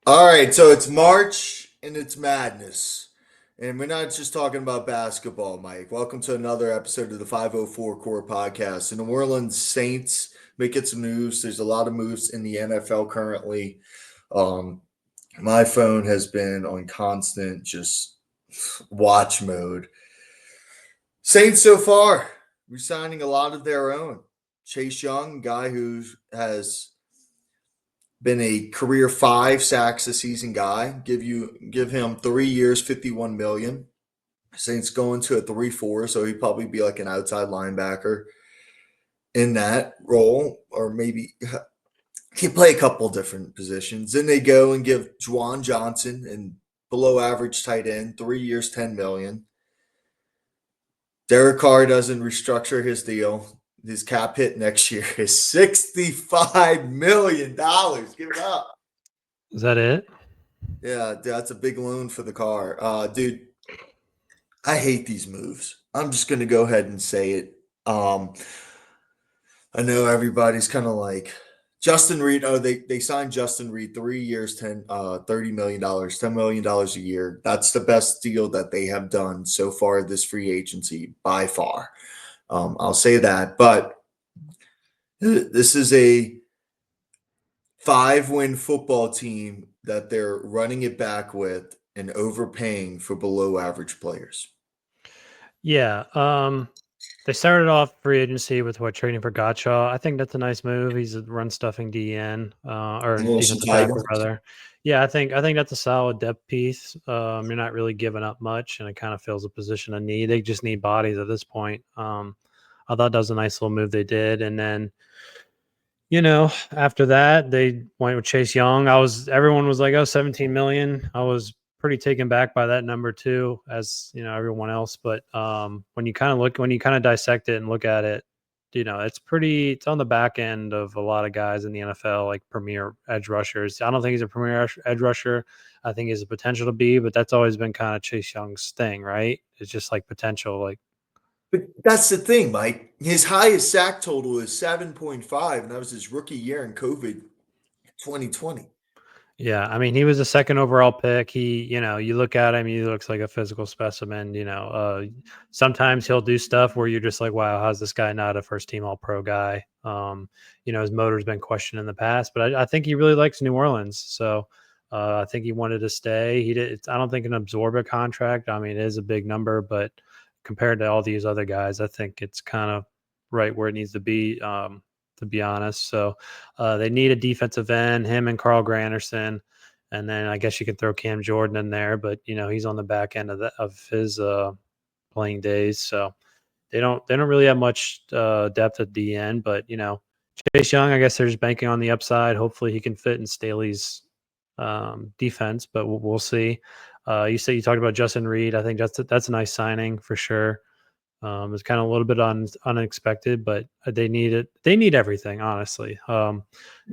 All right, so it's March and it's madness. And we're not just talking about basketball, Mike. Welcome to another episode of the 504 Core Podcast. The New Orleans Saints making some moves. There's a lot of moves in the NFL currently. Um, my phone has been on constant just watch mode. Saints so far, resigning a lot of their own. Chase Young, guy who has been a career 5 sacks a season guy. Give him 3 years, 51 million. Saints going to a 3-4, so he'd probably be like an outside linebacker in that role, or maybe he play a couple different positions. Then they go and give Juwan Johnson and below average tight end 3 years, 10 million. Derek Carr doesn't restructure his deal. His cap hit next year is $65 million. Give it up. Is that it? Yeah, that's a big loan for the car. Dude, I hate these moves. I'm just going to go ahead and say it. Um, I know everybody's kind of like Justin Reid. Oh, they signed Justin Reid 3 years, $30 million, $10 million a year. That's the best deal that they have done so far this free agency by far. I'll say that. But this is a 5-win football team that they're running it back with and overpaying for below average players. Yeah. They started off free agency with trading for Godchaux. I think that's a nice move. He's a run stuffing DN or Wilson defensive tackle Tigers. rather. Yeah, I think that's a solid depth piece. You're not really giving up much, and it kind of fills a position of need. They just need bodies at this point. I thought that was a nice little move they did, and then after that, they went with Chase Young. Everyone was like, "Oh, 17 million." I was pretty taken back by that number too, as everyone else. But when you kind of dissect it and look at it, it's on the back end of a lot of guys in the NFL, like premier edge rushers. I don't think he's a premier edge rusher. I think he has the potential to be, but that's always been kind of Chase Young's thing, right? It's just like potential, like. But that's the thing, Mike. His highest sack total is 7.5, and that was his rookie year in COVID 2020. Yeah, I mean, he was a second overall pick. You look at him, he looks like a physical specimen. Sometimes he'll do stuff where you're just like, wow, how's this guy not a first team all pro guy? His motor's been questioned in the past, but I think he really likes New Orleans. So I think he wanted to stay. He did. I don't think an absorb a contract. I mean, it is a big number, but compared to all these other guys, I think it's kind of right where it needs to be. To be honest. So they need a defensive end, him and Carl Granderson. And then I guess you can throw Cam Jordan in there, but he's on the back end of his playing days. So they don't really have much depth at the end, but Chase Young, I guess they're just banking on the upside. Hopefully he can fit in Staley's defense, but we'll see. You talked about Justin Reid. I think that's a nice signing for sure. It's kind of a little bit unexpected, but they need it. They need everything, honestly.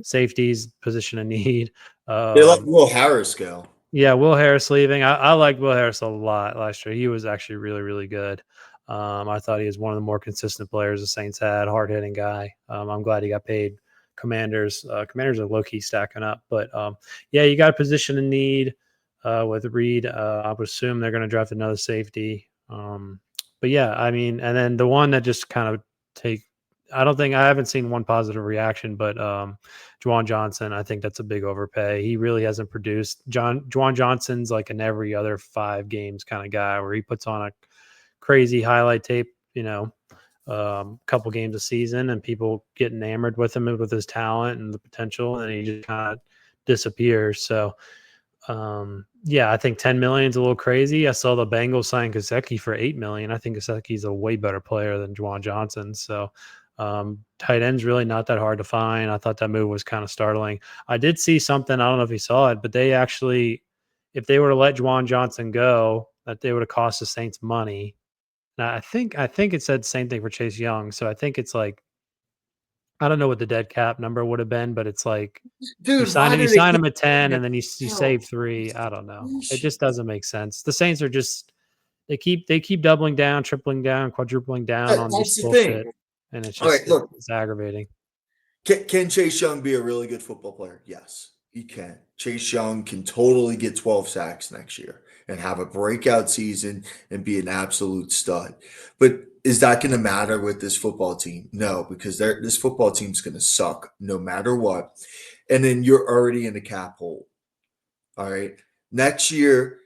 Safeties, position of need. They let Will Harris go. Yeah, Will Harris leaving. I liked Will Harris a lot last year. He was actually really, really good. I thought he was one of the more consistent players the Saints had, hard-hitting guy. I'm glad he got paid. Commanders are low-key stacking up. But, yeah, you got a position of need with Reid. I would assume they're going to draft another safety. But yeah, I mean, and then the one that just kind of I haven't seen one positive reaction, but Juwan Johnson, I think that's a big overpay. He really hasn't produced. Juwan Johnson's like an every other 5 games kind of guy where he puts on a crazy highlight tape, couple games a season, and people get enamored with him with his talent and the potential, and he just kind of disappears. So yeah, I think 10 million is a little crazy. I saw the Bengals sign Gesicki for 8 million. I think Gesicki's a way better player than Juwan Johnson. So tight end's really not that hard to find. I thought that move was kind of startling. I did see something, I don't know if you saw it, but they actually, if they were to let Juwan Johnson go, that they would have cost the Saints money. Now I think it said the same thing for Chase Young. So I think it's like, I don't know what the dead cap number would have been, but it's like you Dude, sign why it, you did they sign keep him at 10 doing and then you that? save 3. I don't know. It Bullshit. just doesn't make sense. The Saints are just they keep doubling down, tripling down, quadrupling down on this That's the thing. bullshit, and it's All right, just look, it's aggravating. can Chase Young be a really good football player? Yes. He can. Chase Young can totally get 12 sacks next year and have a breakout season and be an absolute stud. But is that going to matter with this football team? No, because this football team's going to suck no matter what. And then you're already in a cap hole. All right. Next year,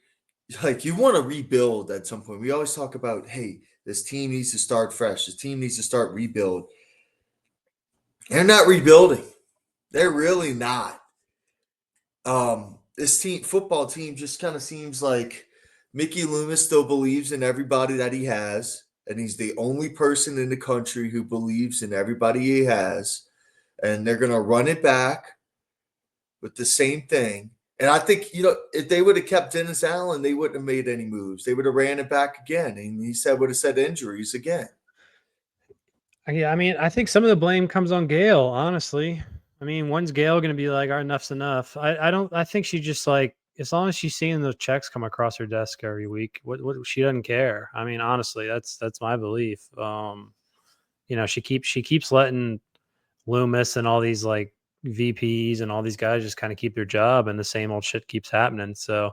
like you want to rebuild at some point. We always talk about, hey, this team needs to start fresh. This team needs to start rebuild. They're not rebuilding. They're really not. This football team just kind of seems like Mickey Loomis still believes in everybody that he has, and he's the only person in the country who believes in everybody he has, and they're gonna run it back with the same thing. And I think, if they would have kept Dennis Allen, they wouldn't have made any moves. They would have ran it back again, and would have said injuries again. Yeah, I mean, I think some of the blame comes on Gayle, honestly. I mean, when's Gayle going to be like, all right, enough's enough? I think she just like, as long as she's seeing those checks come across her desk every week, what she doesn't care. I mean, honestly, that's my belief. She keeps letting Loomis and all these like VPs and all these guys just kind of keep their job, and the same old shit keeps happening. So,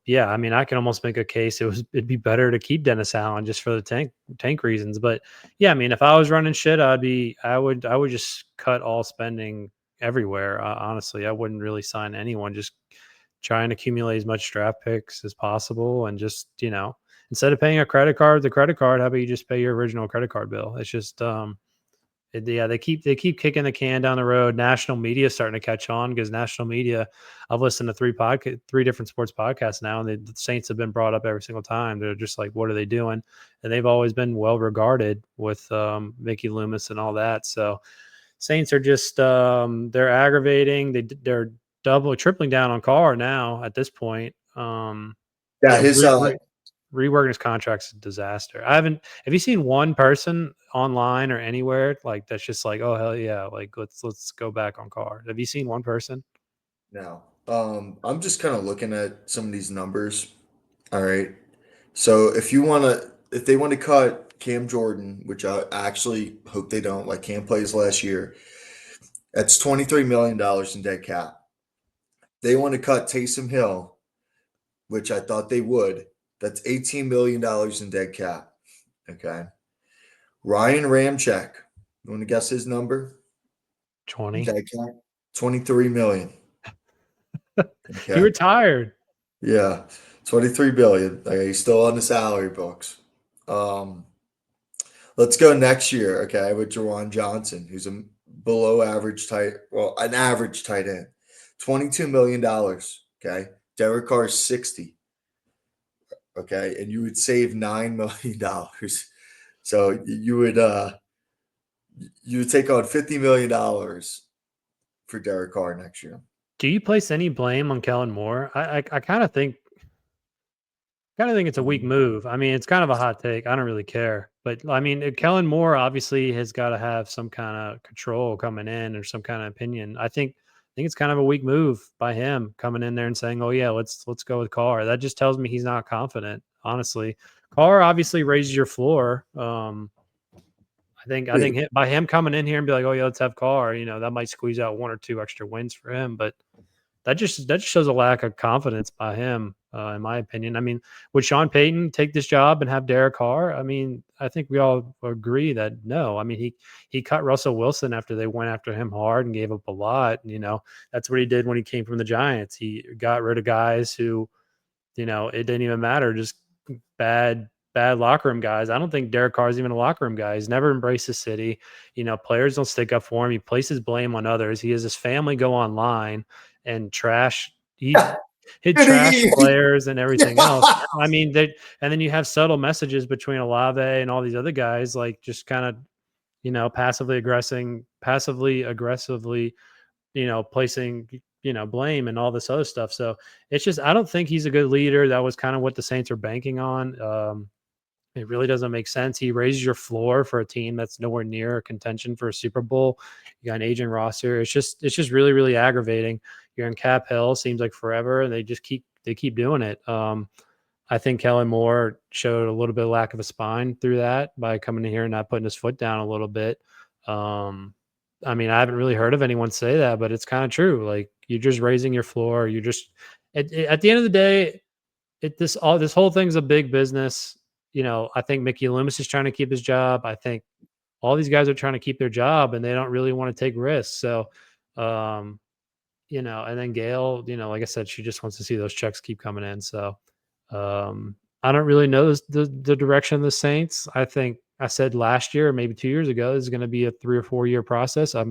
yeah, I mean, I can almost make a case it'd be better to keep Dennis Allen just for the tank reasons. But yeah, I mean, if I was running shit, I would just cut all spending everywhere. Honestly, I wouldn't really sign anyone. Just try and accumulate as much draft picks as possible, and just instead of paying a credit card, the credit card, how about you just pay your original credit card bill? It's just yeah, they keep kicking the can down the road. National media is starting to catch on because national media. I've listened to three different sports podcasts now, and the Saints have been brought up every single time. They're just like, what are they doing? And they've always been well regarded with Mickey Loomis and all that. So Saints are just they're aggravating. They're tripling down on Carr now at this point. Yeah, his Reworking his contract's a disaster. Have you seen one person online or anywhere like that's just like, oh hell yeah, like let's go back on Carr? Have you seen one person? No. I'm just kind of looking at some of these numbers. All right. So if they want to cut Cam Jordan, which I actually hope they don't, like Cam plays last year, that's $23 million in dead cap. They want to cut Taysom Hill, which I thought they would. That's $18 million in dead cap. Okay. Ryan Ramczyk, you want to guess his number? 20. Dead cap? 23 million. He Okay. retired. Yeah. 23 billion. Okay, he's still on the salary books. Um, let's go next year, okay, with Juwan Johnson, who's a an average tight end. $22 million. Okay. Derek Carr's 60. Okay. And you would save $9 million. So you would take on $50 million for Derek Carr next year. Do you place any blame on Kellen Moore? I kind of think it's a weak move. I mean, it's kind of a hot take. I don't really care. But I mean, Kellen Moore obviously has got to have some kind of control coming in or some kind of opinion. I think it's kind of a weak move by him coming in there and saying, "Oh yeah, let's go with Carr." That just tells me he's not confident. Honestly, Carr obviously raises your floor. I think by him coming in here and be like, "Oh yeah, let's have Carr," that might squeeze out one or two extra wins for him. But that just shows a lack of confidence by him, in my opinion. I mean, would Sean Payton take this job and have Derek Carr? I mean, I think we all agree that no. I mean, he cut Russell Wilson after they went after him hard and gave up a lot. That's what he did when he came from the Giants. He got rid of guys who, it didn't even matter, just bad locker room guys. I don't think Derek Carr is even a locker room guy. He's never embraced the city. Players don't stick up for him. He places blame on others. He has his family go online and trash. He'd trash players and everything else. I mean, and then you have subtle messages between Olave and all these other guys, like just kind of, passively aggressively, placing, blame and all this other stuff. So it's just, I don't think he's a good leader. That was kind of what the Saints are banking on. It really doesn't make sense. He raises your floor for a team that's nowhere near a contention for a Super Bowl. You got an aging roster. It's just really, really aggravating. You're in cap hell, seems like forever, and they keep doing it. I think Kellen Moore showed a little bit of lack of a spine through that by coming in here and not putting his foot down a little bit. I mean, I haven't really heard of anyone say that, but it's kind of true. Like, you're just raising your floor. You're just at the end of the day, this whole thing's a big business. I think Mickey Loomis is trying to keep his job. I think all these guys are trying to keep their job, and they don't really want to take risks. So, um, and then Gayle, like I said, she just wants to see those checks keep coming in. So, I don't really know the direction of the Saints. I think I said last year, or maybe 2 years ago, this is going to be a 3 or 4 year process. I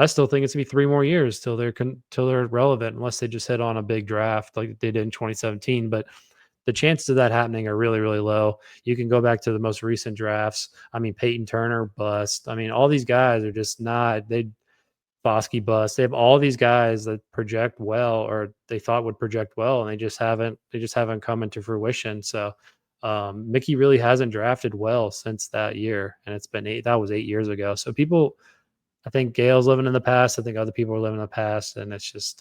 still think it's gonna be 3 more years till they're relevant, unless they just hit on a big draft like they did in 2017. But the chances of that happening are really, really low. You can go back to the most recent drafts. I mean, Peyton Turner bust. I mean, all these guys are just not. Bosky bust. They have all these guys that project well, or they thought would project well, and they just haven't. They just haven't come into fruition. So, Mickey really hasn't drafted well since that year, and it's been eight. That was 8 years ago. So I think Gayle's living in the past. I think other people are living in the past, and it's just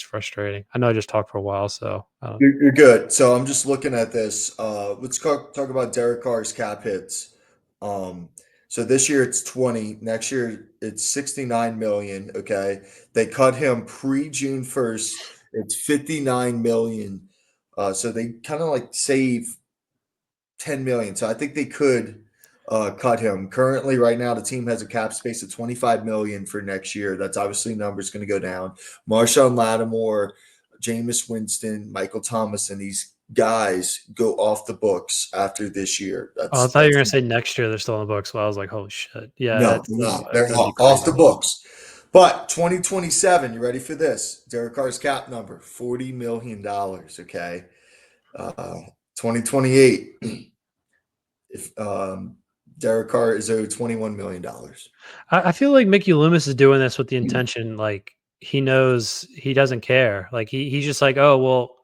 frustrating. I know I just talked for a while, so You're good. So I'm just looking at this. Let's talk about Derek Carr's cap hits. Um, so this year it's 20. Next year it's 69 million. Okay, they cut him pre-June 1st. It's 59 million. So they kind of like save 10 million. So I think they could cut him. Currently, right now, the team has a cap space of 25 million for next year. That's obviously numbers going to go down. Marshawn Lattimore, Jameis Winston, Michael Thomas, and these guys go off the books after this year. I That's thought you were that's gonna say next year they're still in the books. Well, I was like, holy shit, yeah, no, no, they're that'd be off the crazy. books. But 2027, you ready for this? Derek Carr's cap number, $40 million. Okay. 2028. If Derek Carr is owed $21 million. I feel like Mickey Loomis is doing this with the intention, like he knows he doesn't care. Like he's just like, oh well,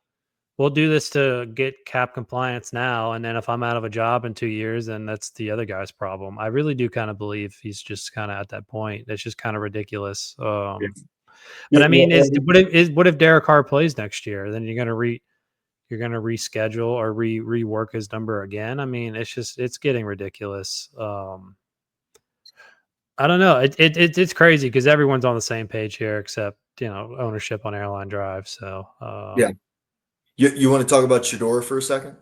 we'll do this to get cap compliance now, and then if I'm out of a job in 2 years, then that's the other guy's problem. I really do kind of believe he's just kind of at that point. That's just kind of ridiculous. Yeah. But Yeah, I mean, well, what if Derek Carr plays next year? Then you're gonna reschedule or rework his number again. I mean, it's getting ridiculous. I don't know. It's crazy because everyone's on the same page here except ownership on Airline Drive. So yeah. You want to talk about Shedeur for a second?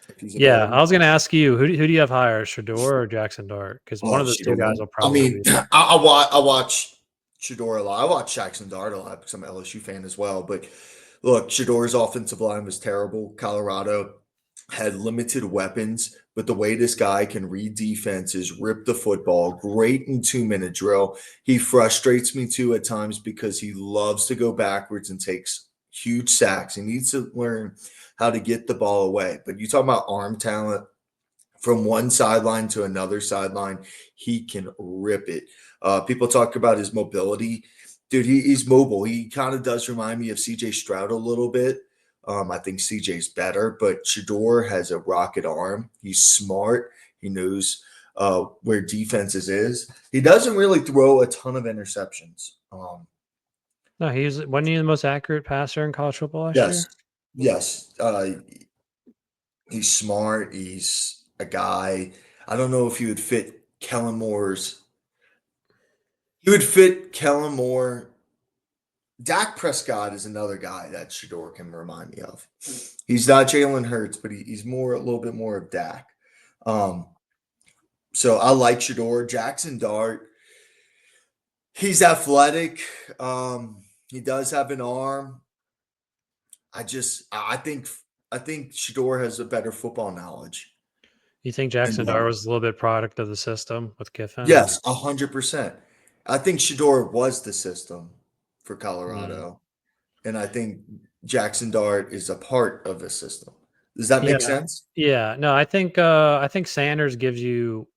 If he's yeah, I available. was going to ask you who do you have higher, Shedeur or Jaxson Dart? Because one Oh, of those two guys Shedeur. will I probably mean, be there. I watch Shedeur a lot. I watch Jackson Dart a lot because I'm an LSU fan as well. But look, Shadeur's offensive line was terrible. Colorado had limited weapons, but the way this guy can read defenses, rip the football, great in 2-minute drill. He frustrates me too at times because he loves to go backwards and takes huge sacks. He needs to learn how to get the ball away. But you talk about arm talent from one sideline to another sideline, he can rip it. People talk about his mobility. Dude, he's mobile. He kind of does remind me of CJ Stroud a little bit. I think CJ's better, but Shedeur has a rocket arm. He's smart. He knows where defenses is. He doesn't really throw a ton of interceptions. No, wasn't he the most accurate passer in college football last Yes, year? yes. He's smart. He's a guy. I don't know if he would fit Kellen Moore's. He would fit Kellen Moore. Dak Prescott is another guy that Shedeur can remind me of. He's not Jalen Hurts, but he's a little bit more of Dak. Um, so I like Shedeur. Jaxson Dart, he's athletic. He does have an arm. I think Shedeur has a better football knowledge. You think And Jaxson Dart was a little bit product of the system with Kiffin, or yes, 100%. I think Shedeur was the system for Mm. Colorado, and I think Jaxson Dart is a part of the system. Does that Yeah, make sense? yeah. No, I think Sanders gives you.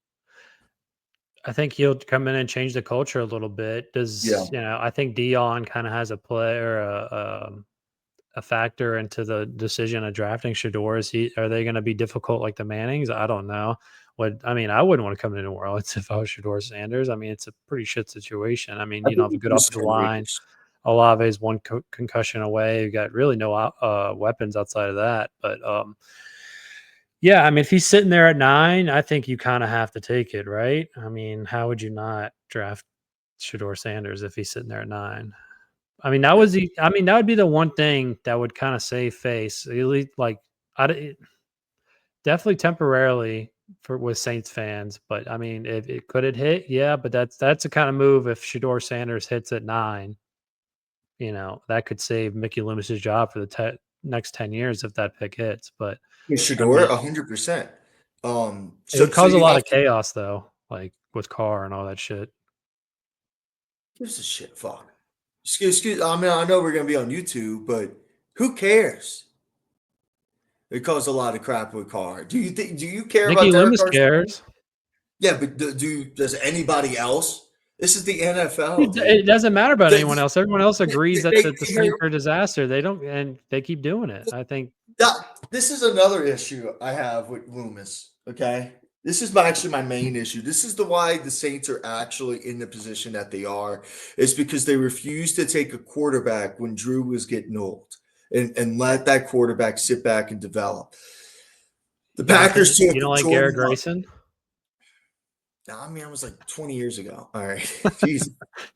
I think he'll come in and change the culture a little bit. Yeah. I think Dion kind of has a play or a factor into the decision of drafting Shedeur. Are they going to be difficult like the Mannings? I don't know. I wouldn't want to come into New Orleans if I was Shedeur Sanders. I mean, it's a pretty shit situation. I mean, I you don't think have a he good was offensive line. courageous. Olave's one concussion away. You got really no weapons outside of that. But yeah, I mean, if he's sitting there at 9, I think you kind of have to take it, right? I mean, how would you not draft Shedeur Sanders if he's sitting there at 9. I mean, that would be the one thing that would kind of save face, at least like definitely temporarily with Saints fans. But I mean, if it could it hit, yeah. But that's the kind of move if Shedeur Sanders hits at 9, that could save Mickey Loomis's job for the next 10 years if that pick hits. But I Shedeur, mean, 100%. it would So cause a you lot have of chaos though, like with Carr and all that shit. gives a shit. Fuck. Excuse. I mean, I know we're gonna be on YouTube, but who cares? It caused a lot of crap with Carr. Do you care about Mickey Derek Loomis Carr's opinion? cares. Yeah, but does anybody else? This is the NFL, It dude. doesn't matter about They, anyone else. Everyone else agrees that the they Saints heard are a disaster. They don't, and they keep doing it. I think. this is another issue I have with Loomis. Okay, this is actually my main issue. This is why the Saints are actually in the position that they are. Is because they refused to take a quarterback when Drew was getting old, and let that quarterback sit back and develop. The Packers You took don't like Garrett Jordan Love. Grayson? I mean, I was like 20 years ago. All right, jeez.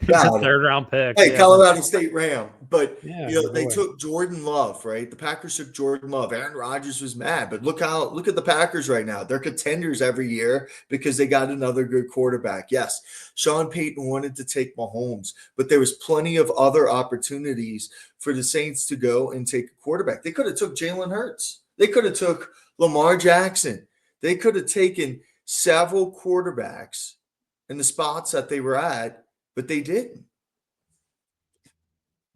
It's a God, 3rd-round pick. hey, Yeah, Colorado State Ram. But yeah, your they boy. took Jordan Love, right? The Packers took Jordan Love. Aaron Rodgers was mad, but look at the Packers right now. They're contenders every year because they got another good quarterback. Yes, Sean Payton wanted to take Mahomes, but there was plenty of other opportunities for the Saints to go and take a quarterback. They could have took Jalen Hurts. They could have took Lamar Jackson. They could have taken several quarterbacks in the spots that they were at, but they didn't.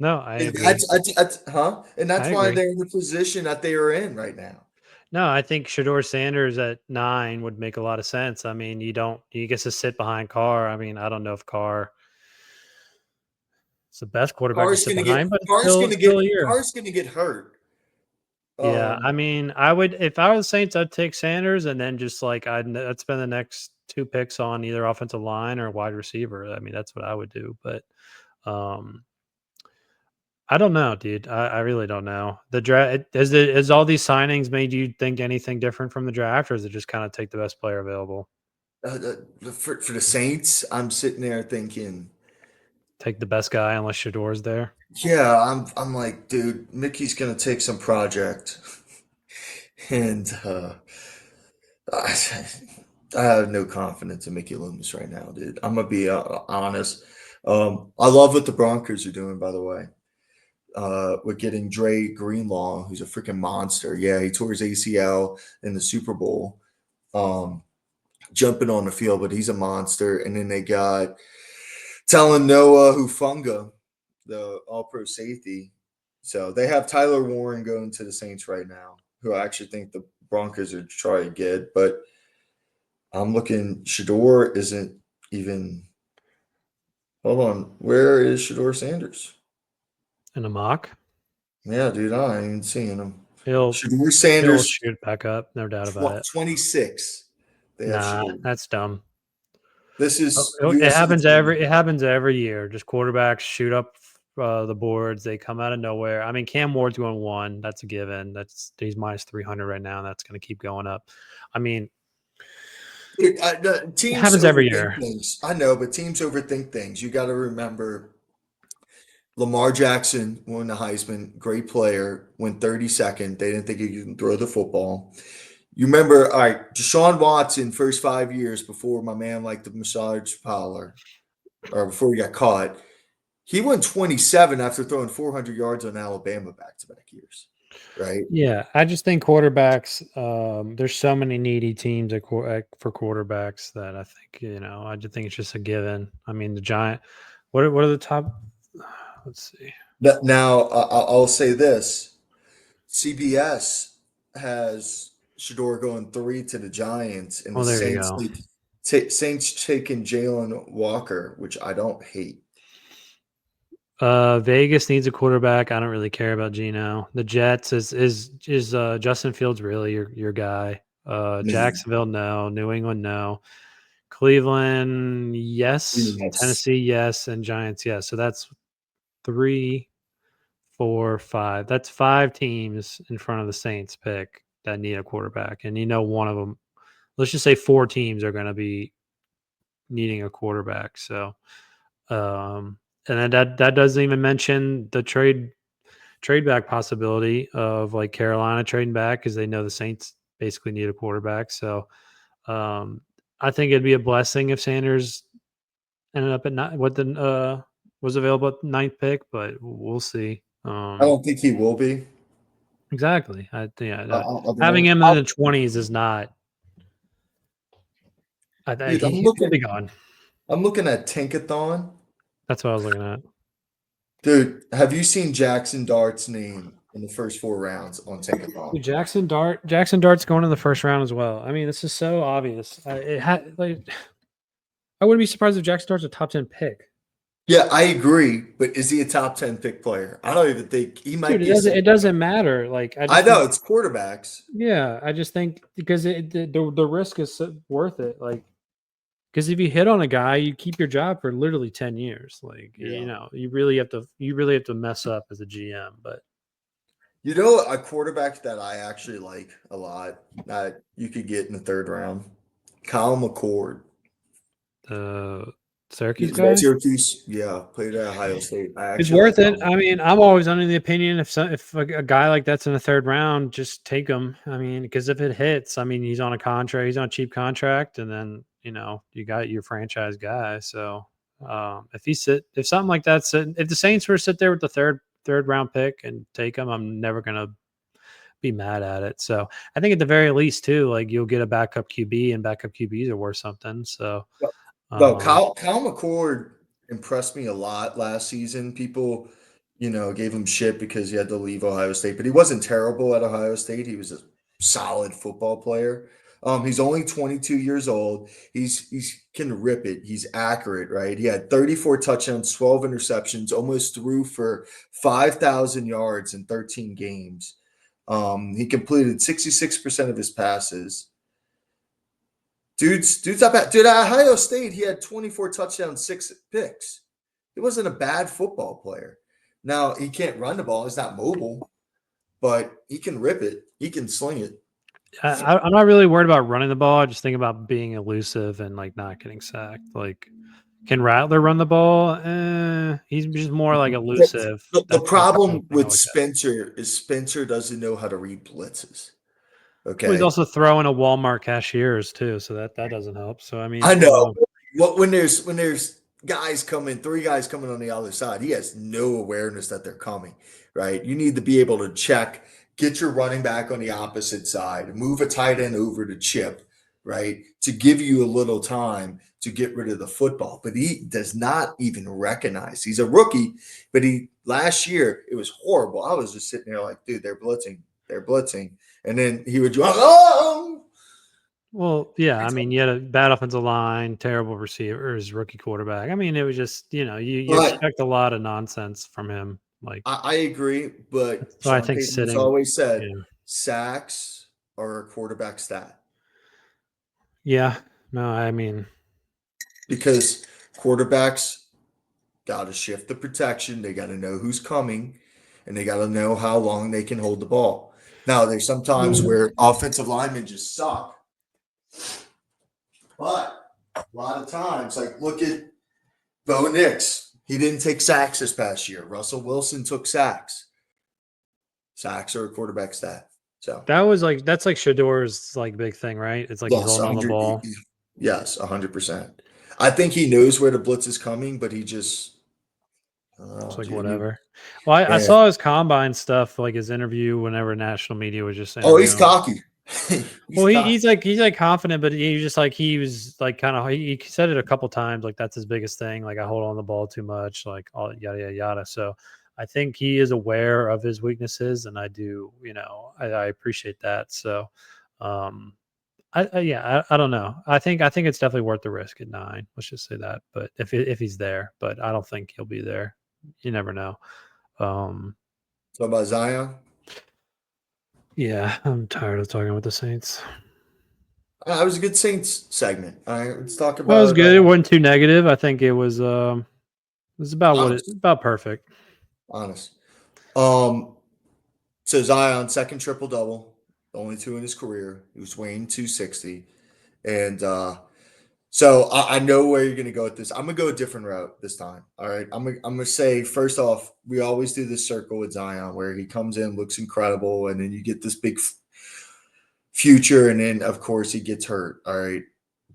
No, I And agree. And that's I why agree. they're in the position that they are in right now. No, I think Shedeur Sanders at 9 would make a lot of sense. I mean, you get to sit behind Carr. I mean, I don't know if Carr is the best quarterback to Carr's sit gonna get behind, but Carr's it's gonna get still a year. Carr's gonna get hurt. Yeah, I Um, mean, I would if I was the Saints, I'd take Sanders and then just like I'd spend the next 2 picks on either offensive line or wide receiver. I mean, that's what I would do. But um, I don't know, dude. I really don't know. The draft has all these signings made you think anything different from the draft, or is it just kind of take the best player available? for the Saints, I'm sitting there thinking, Take the best guy unless Shador's there. yeah, I'm like, dude, Mickey's gonna take some project, and I, I have no confidence in Mickey Loomis right now, dude. I'm gonna be honest. I love what the Broncos are doing, by the way. With getting Dre Greenlaw, who's a freaking monster. Yeah, he tore his ACL in the Super Bowl, jumping on the field, but he's a monster. And then they got Talanoa Hufanga, the all-pro safety. So they have Tyler Warren going to the Saints right now, who I actually think the Broncos are trying to get. But I'm looking, Shedeur isn't even. Hold on, where is Shedeur Sanders? In a mock, Yeah, dude, I ain't even seeing him. he'll Shedeur he'll Sanders, shoot back up, no doubt about it. 26. They have Nah, Shedeur. that's dumb. This is It USA happens Today. every year. Just quarterbacks shoot up the boards. They come out of nowhere. I mean, Cam Ward's going 1. That's a given. He's minus 300 right now. And that's going to keep going up. I mean, it Teams happens every overthink year. things. I know, but teams overthink things. You got to remember Lamar Jackson won the Heisman, great player, went 32nd. They didn't think he could throw the football. You remember, all right, Deshaun Watson, first 5 years before my man liked the massage parlor, or before he got caught, he won 27 after throwing 400 yards on Alabama back-to-back years, right? Yeah, I just think quarterbacks. There's so many needy teams for quarterbacks that I think I just think it's just a given. I mean, the Giant. What are the top? Let's see. Now, I'll say this. CBS has Shedeur going 3 to the Giants, and the Oh, there you Saints go. Saints taking Jalen Walker, which I don't hate. Vegas needs a quarterback. I don't really care about Geno. The Jets is Justin Fields really your guy? Man, Jacksonville, no. New England, no. Cleveland, yes. yes. Tennessee, yes, and Giants, yes. So that's 3, 4, 5. That's 5 teams in front of the Saints pick that need a quarterback, and one of them. Let's just say 4 teams are going to be needing a quarterback. So And then that doesn't even mention the trade back possibility of like Carolina trading back because they know the Saints basically need a quarterback. So I think it'd be a blessing if Sanders ended up at was available at ninth pick, but we'll see. I don't think he will be. Exactly. I'll be Having honest. him in the 20s is not. Dude, He'll be gone. I'm looking at Tinkathon. That's what I was looking at. Dude, have you seen Jaxson Dart's name in the first 4 rounds on Tinkathon? Dude, Jaxson Dart's going in the first round as well. I mean, this is so obvious. I wouldn't be surprised if Jaxson Dart's a top 10 pick. Yeah, I agree, but is he a top 10 pick player? I don't even think he might Dude, be. it doesn't matter. Like I know it's quarterbacks. Yeah, I just think because the risk is worth it. Like, because if you hit on a guy, you keep your job for literally 10 years. Like, Yeah. you really have to mess up as a GM. But You know, a quarterback that I actually like a lot that you could get in the 3rd round, Kyle McCord. the Syracuse Is that guy, Syracuse? Yeah, played at Ohio State. I it's actually worth like it. Kyle. I mean, I'm always under the opinion if a guy like that's in the 3rd round, just take him. I mean, because if it hits, I mean, he's on a cheap contract, and then you got your franchise guy. So if something like that if the Saints were to sit there with the third round pick and take him, I'm never gonna be mad at it. So I think at the very least too, like you'll get a backup QB, and backup QBs are worth something. So No, um, Kyle McCord impressed me a lot last season. People, gave him shit because he had to leave Ohio State, but he wasn't terrible at Ohio State. He was a solid football player. He's only 22 years old. He's can rip it. He's accurate, right? He had 34 touchdowns, 12 interceptions, almost threw for 5,000 yards in 13 games. He completed 66% of his passes. Dude's not bad. Dude, at Ohio State, he had 24 touchdowns, 6 picks. He wasn't a bad football player. Now, he can't run the ball. He's not mobile, but he can rip it. He can sling it. I'm not really worried about running the ball. I just think about being elusive and like not getting sacked. Like, can Rattler run the ball? He's just more like elusive. The That's the kind of problem thing I with look at. Spencer is Spencer doesn't know how to read blitzes. Well, he's Okay. also throwing a Walmart cashiers too, so that doesn't help. So I I mean, know. When there's guys coming, 3 guys coming on the other side, he has no awareness that they're coming, right? You need to be able to check, get your running back on the opposite side, move a tight end over to chip, right? To give you a little time to get rid of the football. But he does not even recognize. He's a rookie, but he last year it was horrible. I was just sitting there like, dude, they're blitzing. They're blitzing. And then he would drop, oh, well, yeah. I mean, you had a bad offensive line, terrible receivers, rookie quarterback. I mean, it was just you but expect a lot of nonsense from him. Like, I agree, but so I Sean think Payton has sitting, always said yeah, sacks are a quarterback stat yeah. No, I mean, because quarterbacks got to shift the protection. They got to know who's coming and they got to know how long they can hold the ball. Now, there's sometimes where offensive linemen just suck, but a lot of times, like look at Bo Nix. He didn't take sacks this past year. Russell Wilson took sacks. Sacks are a quarterback stat. So that's like Shedeur's like big thing, right? It's like he's yes, holding on the 100. ball. Yes, 100%. I think he knows where the blitz is coming, but he just, I don't It's know, like dude. whatever. Well, I Yeah. saw his combine stuff, like his interview whenever national media was just Oh, he's interviewing him. cocky. He's Well, cocky. he's like confident, but he just like he was like kind of he said it a couple times, like that's his biggest thing. Like I hold on the ball too much, like all yada yada yada. So I think he is aware of his weaknesses, and I do, I appreciate that. So, um, I don't know. I think it's definitely worth the risk at 9. Let's just say that. But if he's there, but I don't think he'll be there. You never know. Um, So about Zion, yeah, I'm tired of talking with the Saints. it was a good Saints segment. All right, let's talk Well, it was about good. It wasn't too negative. I think it was about honest. about perfect. Honest. Um, so Zion, second triple double, only 2 in his career. He was weighing 260, and So I know where you're going to go with this. I'm going to go a different route this time. All right. I'm going to say, first off, we always do this circle with Zion where he comes in, looks incredible, and then you get this big future. And then, of course, he gets hurt. All right.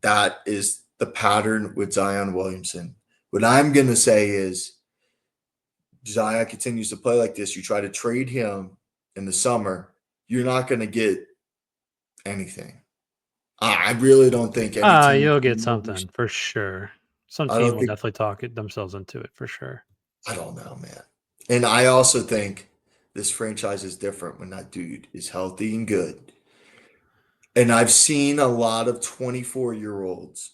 That is the pattern with Zion Williamson. What I'm going to say is Zion continues to play like this. You try to trade him in the summer, you're not going to get anything. I really don't think any team. You'll get something for sure. Some I team don't will think. definitely talk it themselves into it for sure. I don't know, man. And I also think this franchise is different when that dude is healthy and good. And I've seen a lot of 24-year-olds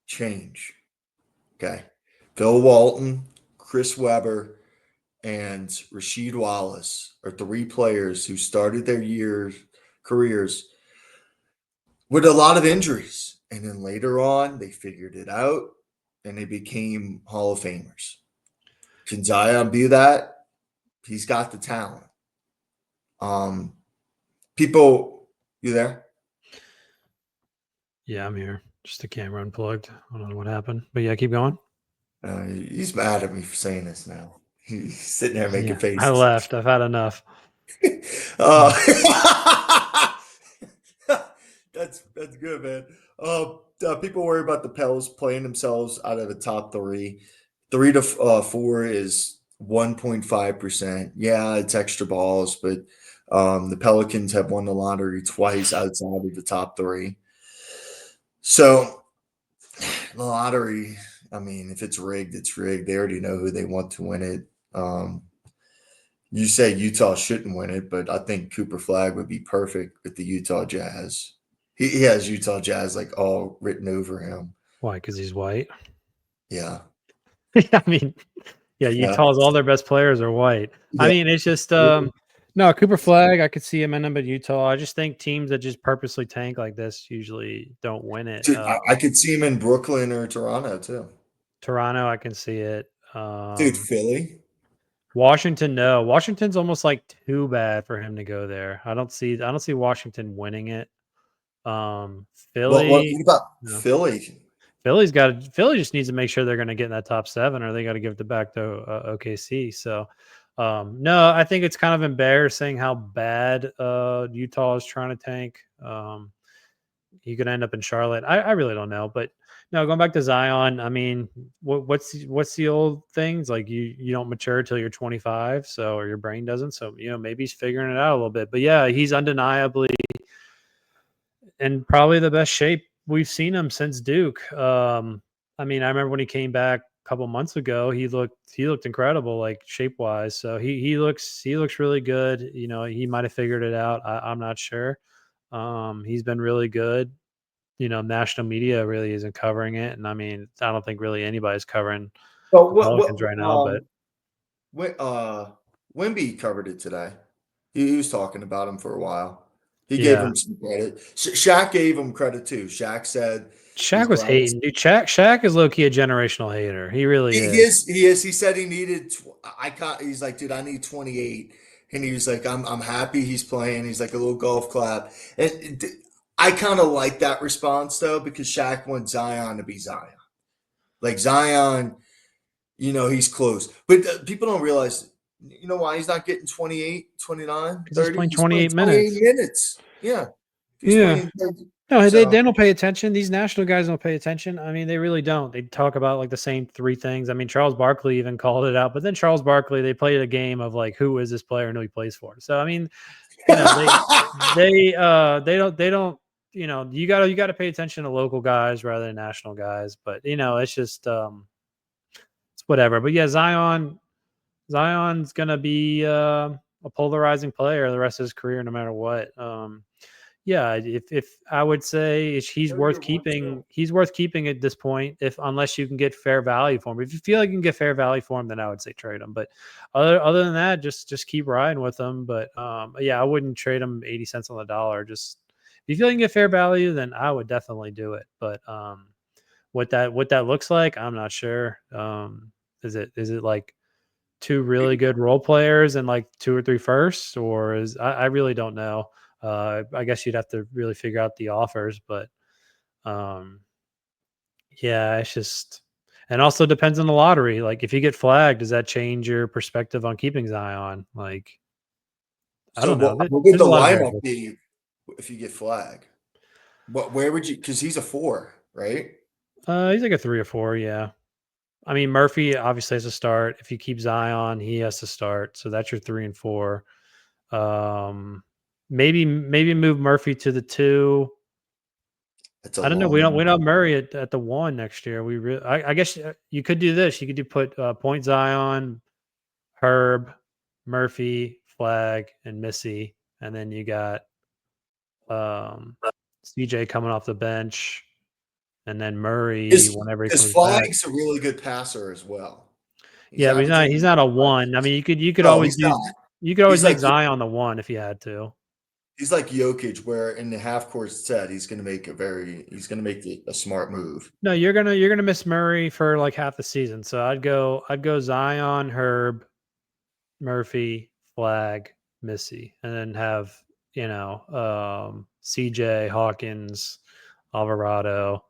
change. Okay. Phil Walton, Chris Webber, and Rasheed Wallace are three players who started their careers with a lot of injuries. And then later on, they figured it out and they became Hall of Famers. Can Zion be that? He's got the talent. People, you there? Yeah, I'm here. Just the camera unplugged. I don't know what happened, but yeah, keep going. He's mad at me for saying this now. He's sitting there making Yeah, I faces. left. I've had enough. uh, Mm. that's good, man. People worry about the Pels playing themselves out of the top three. 3 to 4 is 1.5%. Yeah, it's extra balls, but the Pelicans have won the lottery twice outside of the top three. So the lottery, I mean, if it's rigged, it's rigged. They already know who they want to win it. You say Utah shouldn't win it, but I think Cooper Flag would be perfect with the Utah Jazz. He has Utah Jazz like all written over him. Why? Because he's white. Yeah. I mean, yeah, Yeah. Utah's all their best players are white. I Yeah. mean, it's just no Cooper Flag. I could see him ending up at Utah. I just think teams that just purposely tank like this usually don't win it. Dude, I could see him in Brooklyn or Toronto too. Toronto, I can see it. Dude, Philly. Washington, no. Washington's almost like too bad for him to go there. I don't see Washington winning it. What Philly, about no. Philly? Philly just needs to make sure they're going to get in that top 7 or they got to give it back to OKC. So no, I think it's kind of embarrassing how bad Utah is trying to tank. He could end up in Charlotte. I really don't know, but no, going back to Zion, I mean, what's the old things like you don't mature till you're 25, so or your brain doesn't, so maybe he's figuring it out a little bit. But yeah, he's undeniably in probably the best shape we've seen him since Duke. I mean, I remember when he came back a couple months ago, he looked incredible, like shape wise. So he looks really good. He might have figured it out. I'm not sure. He's been really good. National media really isn't covering it, and I mean, I don't think really anybody's covering So the Pelicans right now. But Win- uh Wimby covered it today. He was talking about him for a while. He gave yeah, him some credit. Shaq gave him credit too. Shaq said he's Shaq was glad. hating. Dude, Shaq is low key a generational hater. He really He is. is. He is. He said he needed. I can't. He's like, dude, I need 28, and he was like, I'm happy he's playing. He's like a little golf clap, and I kind of like that response though because Shaq wants Zion to be Zion. Like Zion, he's close, but people don't realize. Why he's not getting 28, 29, Because he's 30? playing He's playing 28 28 minutes. minutes. Yeah, he's Yeah. playing 30. No, they So don't pay attention. These national guys don't pay attention. I mean, they really don't. They talk about like the same 3 things. I mean, Charles Barkley even called it out. But then Charles Barkley, they played a game of like, who is this player and who he plays for? So I mean, they don't. You got to pay attention to local guys rather than national guys. But it's just it's whatever. But yeah, Zion's gonna be a polarizing player the rest of his career, no matter what. Yeah, if I would say he's He'll worth get one keeping, too. he's worth keeping at this point. If unless you can get fair value for him, if you feel like you can get fair value for him, then I would say trade him. But other than that, just keep riding with him. But yeah, I wouldn't trade him 80 cents on the dollar. Just if you feel like you can get fair value, then I would definitely do it. But what that looks like, I'm not sure. Is it like 2 really good role players and like 2 or 3 firsts, or I really don't know. I guess you'd have to really figure out the offers, but Yeah, it's just, and also depends on the lottery. Like, if you get flagged, does that change your perspective on keeping Zion? Like, I So don't know. what would There's the a lot of lineup variables. be if you get flagged? Where would you? Because he's a 4, right? He's like a 3 or 4. Yeah. I mean, Murphy obviously has to start. If you keep Zion, he has to start. So that's your 3 and 4. Um, maybe move Murphy to the 2. It's a I don't know. We don't long. have Murray at the 1 next year. I guess you could do this. You could put point Zion, Herb, Murphy, Flag, and Missi, and then you got um, CJ coming off the bench, and then Murray Is whenever he because comes back. Flag's a really good passer as well. He's Yeah, but he's averaging. not a 1. I mean, you could No, always he's not. do you could always He's make like Zion the 1 if you had to. he's like Jokic, where in the half court set he's going to make a smart move. No, you're gonna miss Murray for like half the season. So I'd go Zion, Herb, Murphy, Flag, Missi, and then have CJ, Hawkins, Alvarado,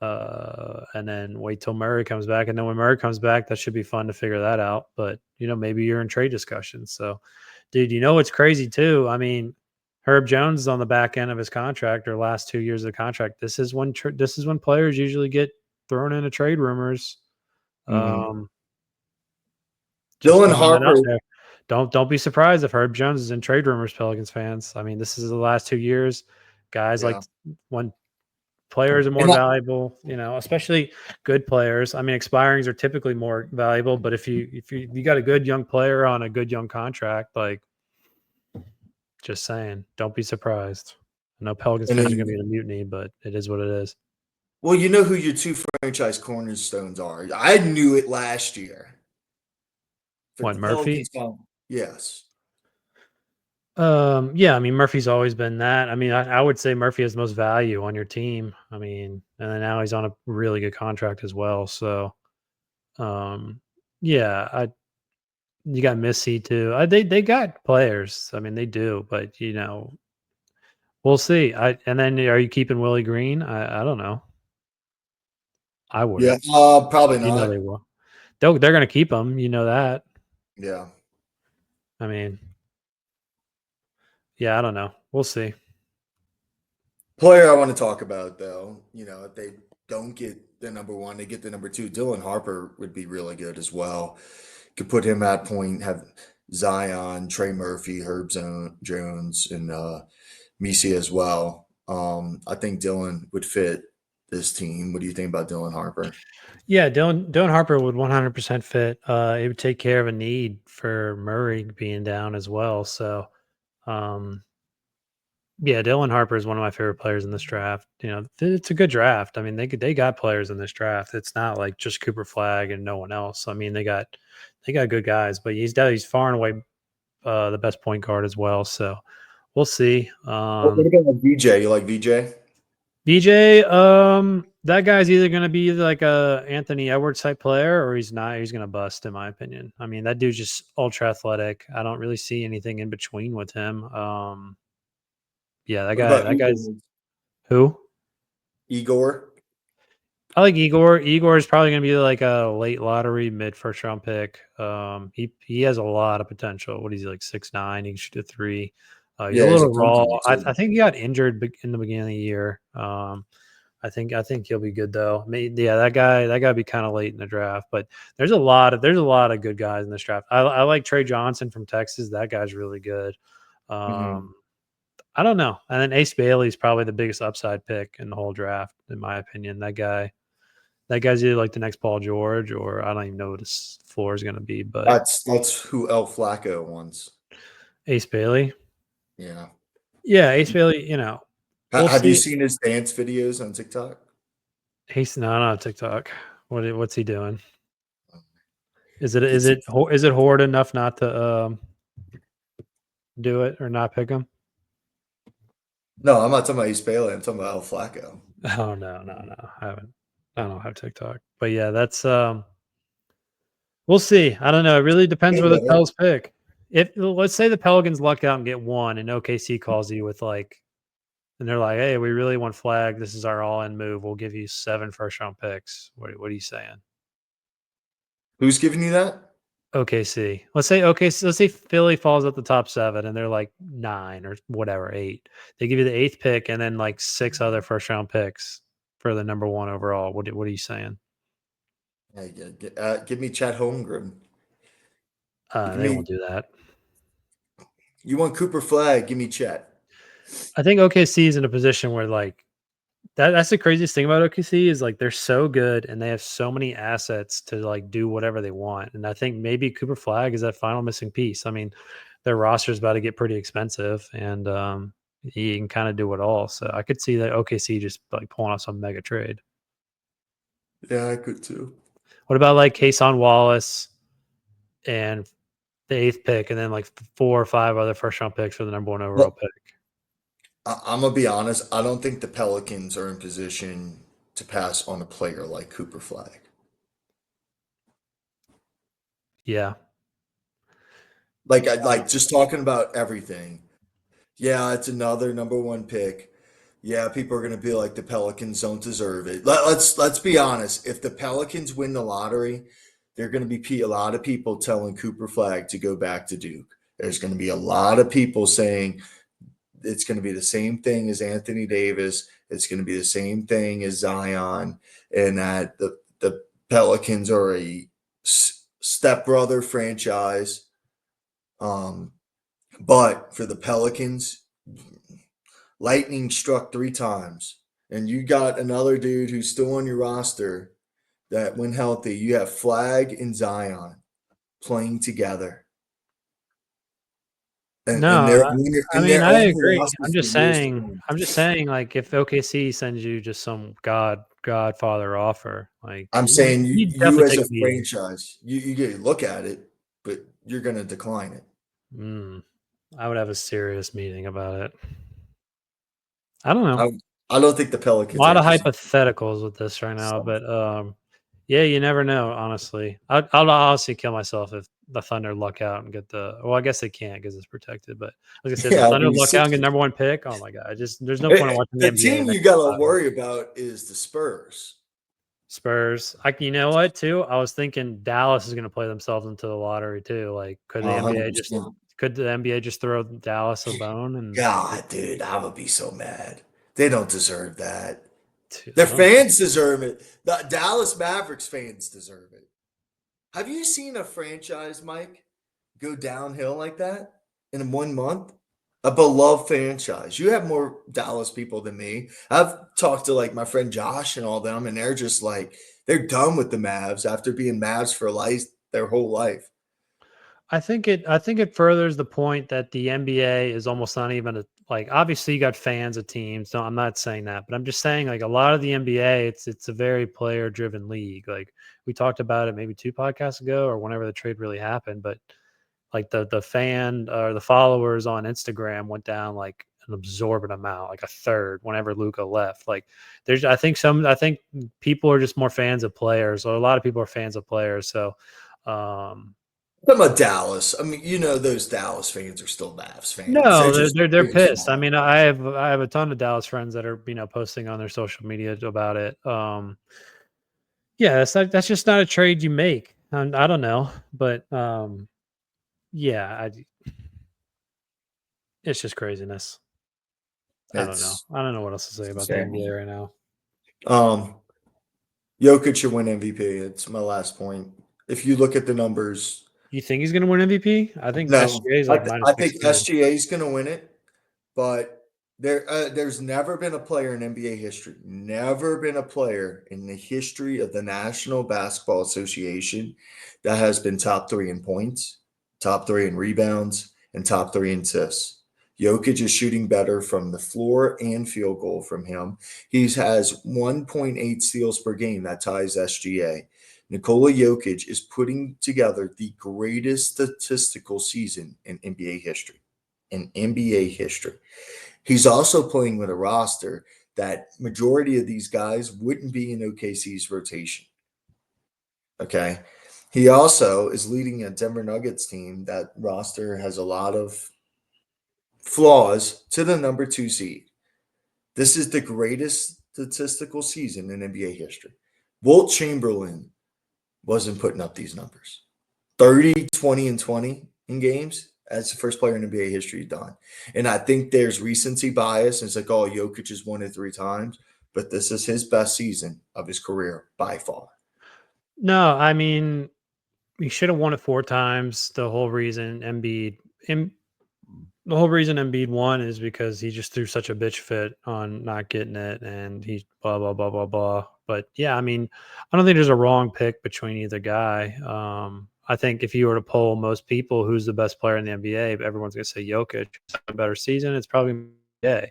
and then wait till Murray comes back. And then when Murray comes back, that should be fun to figure that out. But maybe you're in trade discussions. So, dude, what's crazy too? I mean, Herb Jones is on the back end of his contract, or last 2 years of the contract. This is when players usually get thrown into trade rumors. Mm-hmm. Um, just Dylan throwing that out Harper. there. Don't be surprised if Herb Jones is in trade rumors, Pelicans fans. I mean, this is the last 2 years. Guys like Yeah, when players are more and valuable, especially good players. I mean, expirings are typically more valuable, but if you got a good young player on a good young contract, like, just saying, don't be surprised. I know Pelicans and fans are going to be then, in a mutiny, but it is what it is. well, you know who your two franchise cornerstones are. I knew it last year for What, the Murphy? Pelicans. Yes. Yeah, I mean, Murphy's always been that. I mean, I would say Murphy has the most value on your team. I mean, and then now he's on a really good contract as well. So, um, yeah, you got Missi too. They got players. I mean, they do, but we'll see. And then are you keeping Willie Green? I don't know. I Yeah. wouldn't. Probably They not. will. They're going to keep him. You know that. Yeah. I mean, yeah, I don't know. We'll see. Player I want to talk about though, if they don't get the number 1, they get the number 2. Dylan Harper would be really good as well. Could put him at point, have Zion, Trey Murphy, Jones, and Missi as well. I think Dylan would fit this team. What do you think about Dylan Harper? Yeah, Dylan Harper would 100% fit. It would take care of a need for Murray being down as well. So, um, yeah, Dylan Harper is one of my favorite players in this draft. It's a good draft. I mean, they got players in this draft. It's not like just Cooper Flag and no one else. I mean, they got good guys, but he's far and away the best point guard as well. So we'll see. What about VJ? You like VJ? BJ, that guy's either going to be like a Anthony Edwards type player, or he's not. He's going to bust, in my opinion. I mean, that dude's just ultra athletic. I don't really see anything in between with him. Yeah, that What guy. about That guy's Igor? who? Igor? I like Igor. Igor is probably going to be like a late lottery, mid first round pick. He has a lot of potential. What is he, like 6'9"? He can shoot a three. He's a Yeah, he's a little point raw. guard I too. think he got injured in the beginning of the year. I think he'll be good though. Yeah, that guy be kind of late in the draft, but there's a lot of good guys in this draft. I like Trey Johnson from Texas. That guy's really good. Hmm. Um, I don't know. And then Ace Bailey's probably the biggest upside pick in the whole draft, in my opinion. That guy's either like the next Paul George, or I don't even know what his floor is going to be. But That's who El Flacco wants. Ace Bailey, Yeah. yeah, Ace Bailey. We'll Have you see. seen his dance videos on TikTok? He's not TikTok. What's he doing? Is it is Gets it is it horde enough not to do it or not pick him? No, I'm not talking about East Bailey. I'm talking about El Flacco. Oh no, I haven't. I don't have TikTok, but yeah, that's we'll see. I don't know. It really depends where the Pels pick. If let's say the Pelicans luck out and get 1, and OKC calls you with like and they're like, "Hey, we really want Flag. This is our all-in move. We'll give you 7 first-round picks." What are you saying? Who's giving you that? OKC. Let's say Philly falls at the top 7 and they're like 9 or whatever, 8. They give you the 8th pick and then like 6 other first-round picks for the number 1 overall. What are you saying? Hey, give me Chet Holmgren. Give They me. won't do that. You want Cooper Flag? Give me Chet. I think OKC is in a position where like that's the craziest thing about OKC is like they're so good and they have so many assets to like do whatever they want. And I think maybe Cooper Flag is that final missing piece. I mean, their roster is about to get pretty expensive and he can kind of do it all. So I could see that OKC just like pulling off some mega trade. Yeah, I could too. What about like Kason Wallace and the 8th pick and then like 4 or 5 other first round picks for the number 1 overall Well, pick? I'm gonna be honest. I don't think the Pelicans are in position to pass on a player like Cooper Flag. Yeah. Like just talking about everything. Yeah, it's another number 1 pick. Yeah, people are gonna be like the Pelicans don't deserve it. Let's be honest. If the Pelicans win the lottery, there are gonna be a lot of people telling Cooper Flag to go back to Duke. There's gonna be a lot of people saying it's going to be the same thing as Anthony Davis. It's going to be the same thing as Zion, and that the Pelicans are a stepbrother franchise. But for the Pelicans, lightning struck 3 times, and you got another dude who's still on your roster that, when healthy, you have Flag and Zion playing together. And No, they're I and mean, they're I on the agree. roster for years to come. I'm just saying, like, if OKC sends you just some Godfather offer, like, I'm saying you you definitely as take a a meeting. franchise, you get to look at it, but you're going to decline it. Mm, I would have a serious meeting about it. I don't know. I, I don't think the A Pelicans are lot in of position. hypotheticals with this right now, but yeah, you never know. Honestly, I'll honestly kill myself if the Thunder luck out and get the. Well, I guess they can't because it's protected. But like I said, if the Yeah, I Thunder mean, luck out and get Sixers. number 1 pick. Oh my god, there's no point in watching the The NBA the team you next got to 5 years. worry about is the Spurs. Spurs. You know what? Too, I was thinking Dallas is going to play themselves into the lottery too. Like, 100%. could the NBA just throw Dallas a bone and God, dude, I would be so mad. They don't deserve that. Their I don't. fans deserve it. The Dallas Mavericks fans deserve it. Have you seen a franchise, Mike, go downhill like that in 1 month? A beloved franchise. You have more Dallas people than me. I've talked to like my friend Josh and all them, and they're just like they're done with the Mavs after being Mavs for life their whole life. I think it furthers the point that the NBA is almost not even like obviously you got fans of teams. No, I'm not saying that, but I'm just saying like a lot of the NBA, it's a very player driven league. Like we talked about it maybe 2 podcasts ago or whenever the trade really happened, but like the fan or the followers on Instagram went down like an absorbent amount, like a third whenever Luca left. Like I think people are just more fans of players, or a lot of people are fans of players. So um I'm a Dallas. I mean, those Dallas fans are still Mavs fans. They're no, just they're they're just pissed. I mad. mean, I have a ton of Dallas friends that are posting on their social media about it. Yeah, that's just not a trade you make. I don't know, but yeah, it's just craziness. I don't know. It's, I don't know what else to say it's about the NBA insane. right now. Um, Jokic should win MVP. It's my last point. If you look at the numbers, You think he's going to win MVP? I think no, SGA is like minus I think 600. SGA is going to win it. But there's never been a player in NBA history, never been a player in the history of the National Basketball Association that has been top 3 in points, top 3 in rebounds, and top 3 in assists. Jokic is shooting better from the floor and field goal from him. He has 1.8 steals per game. That ties SGA. Nikola Jokic is putting together the greatest statistical season in NBA history. In NBA history. He's also playing with a roster that majority of these guys wouldn't be in OKC's rotation. Okay. He also is leading a Denver Nuggets team that roster has a lot of flaws to the number 2 seed. This is the greatest statistical season in NBA history. Wilt Chamberlain wasn't putting up these numbers. 30, 20, and 20 in games as the first player in NBA history done. And I think there's recency bias. It's like, oh, Jokic has won it 3 times, but this is his best season of his career by far. No, I mean, he should have won it 4 times. The whole reason Embiid won is because he just threw such a bitch fit on not getting it, and he blah blah blah blah blah. But yeah, I mean, I don't think there's a wrong pick between either guy. I think if you were to poll most people who's the best player in the NBA, everyone's gonna say Jokic. He's having a better season. It's probably NBA,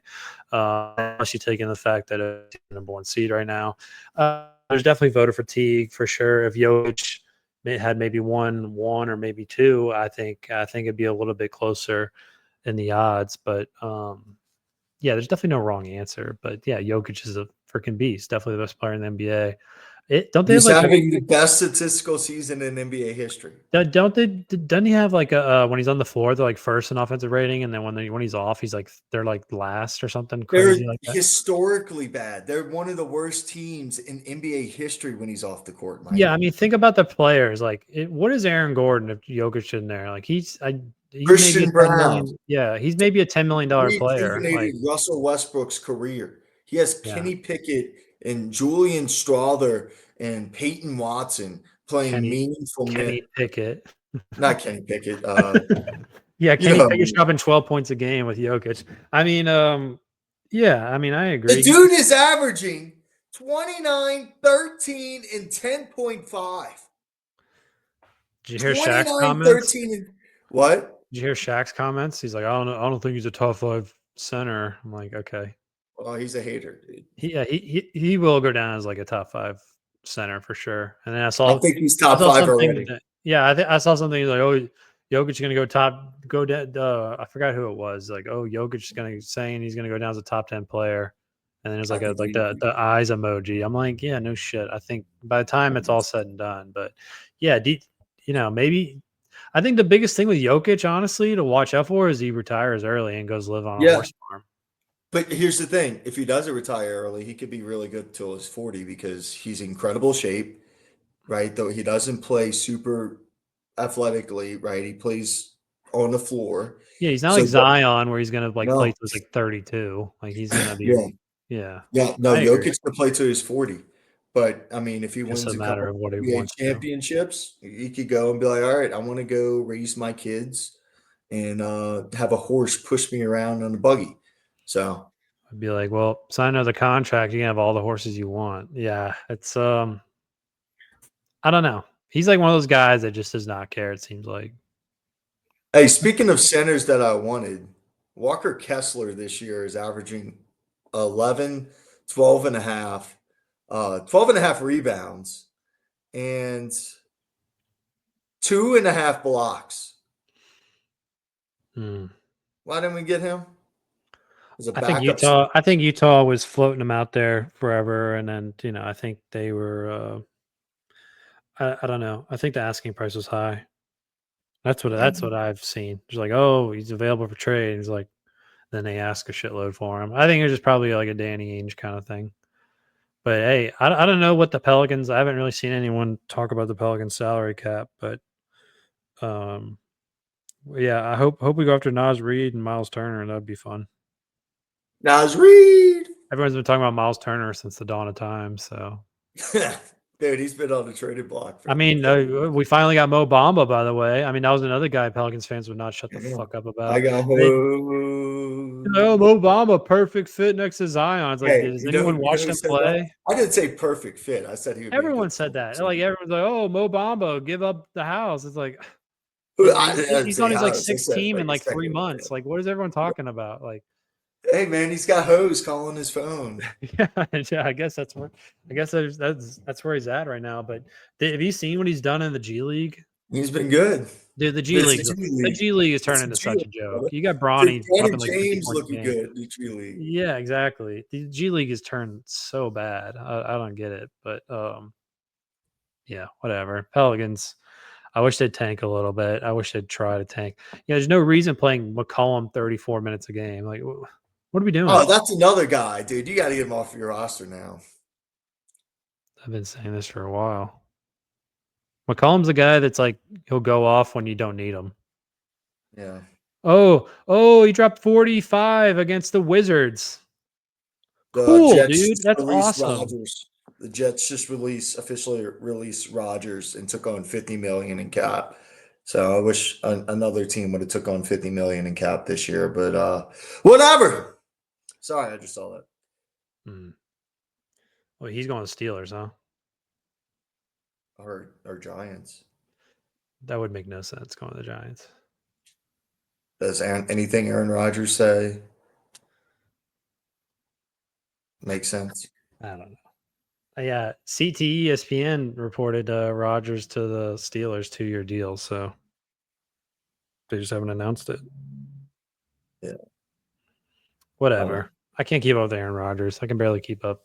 unless you take in the fact that it's the number 1 seed right now. There's definitely voter fatigue for sure. If Jokic had maybe one or maybe 2, I think it'd be a little bit closer in the odds. But yeah, there's definitely no wrong answer. But yeah, Jokic is a freaking beast. Definitely the best player in the NBA. Don't they have He's like having the best statistical season in NBA history. doesn't he have like a when he's on the floor they're like first in offensive rating, and then when he's off he's like they're like last or something They're crazy like that? historically bad. They're one of the worst teams in NBA history when he's off the court, Mike. Yeah, I mean, think about the players. Like, what is Aaron Gordon if Jokic in there? Like, he's maybe Christian a 10 Brown million. Yeah, he's maybe a $10 million player. rejuvenated Like, Russell Westbrook's career. He has yeah, Kenny Pickett and Julian Strawther and Peyton Watson playing Kenny meaningful Kenny minutes. Pickett. Not Kenny Pickett. Yeah, You know Kenny what I Pickett's mean. dropping 12 points a game with Jokic. I mean, yeah, I mean, I The agree. dude is averaging 29, 13, and 10.5. Did you hear Shaq's 29, comments? 13, and what? Did you hear Shaq's comments? He's like, I don't know. I don't think he's a top 5 center. I'm like, okay. Well, he's a hater, dude. He will go down as like a top 5 center for sure. And then I think he's I top saw 5 something. already. Yeah, I saw something like, oh, Jokic's gonna go down. I forgot who it was. Like, oh, Jokic's gonna saying he's gonna go down as a top 10 player. And then there's I like think the eyes emoji. I'm like, yeah, no shit. I think by the time it's all said and done, but yeah, maybe I think the biggest thing with Jokic, honestly, to watch out for is he retires early and goes live on a yeah. horse farm. But here's the thing. If he doesn't retire early, he could be really good till he's 40 because he's in incredible shape, right? Though he doesn't play super athletically, right? He plays on the floor. Yeah, he's not So like Zion where he's gonna like play no. till he's like 32. Like he's gonna Yeah. be, yeah. Yeah. No, I agree. Jokic could play till he's 40. But I mean, if he Just wins a a matter couple of what he NBA wants to. championships, he could go and be like, all right, I want to go raise my kids and have a horse push me around on a buggy. So I'd be like, well, sign another contract. You can have all the horses you want. Yeah, it's I don't know. He's like one of those guys that just does not care. It seems like. hey, speaking of centers that I wanted, Walker Kessler this year is averaging 11, 12 and a half, 12 and a half rebounds and 2.5 blocks. Hmm. Why didn't we get him? As a I think backup. Utah was floating him out there forever, and then I think they were. I don't know. I think the asking price was high. That's what I've seen. Just like, oh, he's available for trade. He's like, then they ask a shitload for him. I think it was just probably like a Danny Ainge kind of thing. But hey, I don't know what the Pelicans. I haven't really seen anyone talk about the Pelicans salary cap, but um, yeah, I hope we go after Nas Reed and Miles Turner. That'd be fun. Nas Reed. Everyone's been talking about Miles Turner since the dawn of time. So Dude, he's been on the trading block I for mean, we finally got Mo Bamba, by the way. I mean, that was another guy Pelicans fans would not shut the yeah. fuck up I about. got No, Mo Bamba, perfect fit next to Zion. It's like, Hey, does anyone you know watch who them said that? play? I didn't say perfect fit. I said he would be a Everyone good said football that. Like team. everyone's like, "Oh, Mo Bamba, give up the house." It's like I didn't he's say on his like house. I sixth said team in like a like 3 second. months. Like, what is everyone talking about? Like, Hey man, he's got hoes calling his phone. yeah, I guess that's where that's where he's at right now. But have you seen what he's done in the G League? He's been good. Dude, It's the G the League. G League is It's turning the into G such League, a joke. brother. You got Dude, Bronny Brandon dropping like 50 James points a looking game. good in the G League. Yeah, exactly. The G League has turned so bad. I don't get it, but yeah, whatever. Pelicans. I wish they'd tank a little bit. I wish they'd try to tank. There's no reason playing McCollum 34 minutes a game. Like, What are we doing? Oh, that's another guy, dude. You got to get him off your roster now. I've been saying this for a while. McCollum's a guy that's like he'll go off when you don't need him. Yeah. Oh, he dropped 45 against the Wizards. The Cool, Jets dude. just That's released awesome. Rodgers. The Jets just officially released Rodgers and took on 50 million in cap. So I wish another team would have took on 50 million in cap this year, but whatever. Sorry, I just saw that. Well, he's going to Steelers, huh? Or Giants. That would make no sense going to the Giants. Does anything Aaron Rodgers say make sense? I don't know. Yeah, CT ESPN reported Rodgers to the Steelers 2-year deal, so they just haven't announced it. Yeah. Whatever. I can't keep up with Aaron Rodgers. I can barely keep up.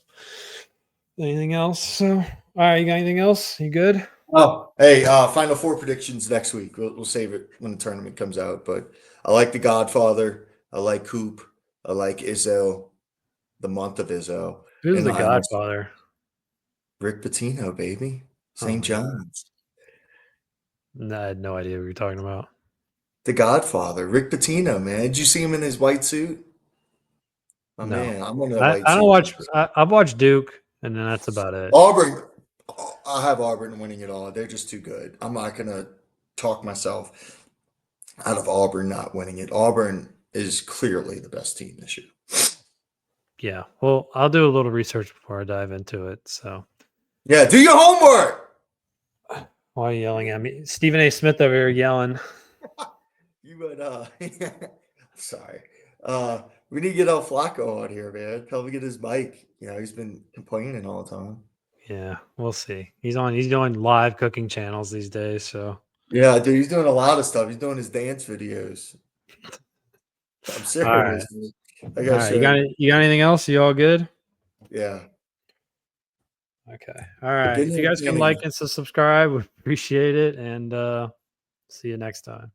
Anything else? So, all right, you got anything else? You good? Oh, hey, Final Four predictions next week. We'll save it when the tournament comes out. But I like The Godfather. I like Coop. I like Izzo. The month of Izzo. Who's And the I also Godfather? Rick Pitino, baby. Oh St. my God. John's. No, I had no idea what you're talking about. The Godfather. Rick Pitino, man. Did you see him in his white suit? My No, man, I'm in a I white don't suit. watch. I've watched Duke, and then that's about it. Auburn. I have Auburn winning it all. They're just too good. I'm not going to talk myself out of Auburn not winning it. Auburn is clearly the best team this year. Yeah. Well, I'll do a little research before I dive into it. So, Yeah, do your homework. why are you yelling at me? Stephen A. Smith over here yelling. You would sorry. We need to get El Flacco on here, man. Tell him to get his mic. He's been complaining all the time. Yeah, we'll see. He's doing live cooking channels these days. So, Yeah, dude, he's doing a lot of stuff. He's doing his dance videos. I'm all right. serious, dude. I All gotta right. show you. You got anything else? You all good? Yeah. Okay. All right. Good If you guys can like entertaining. and subscribe, we appreciate it. And see you next time.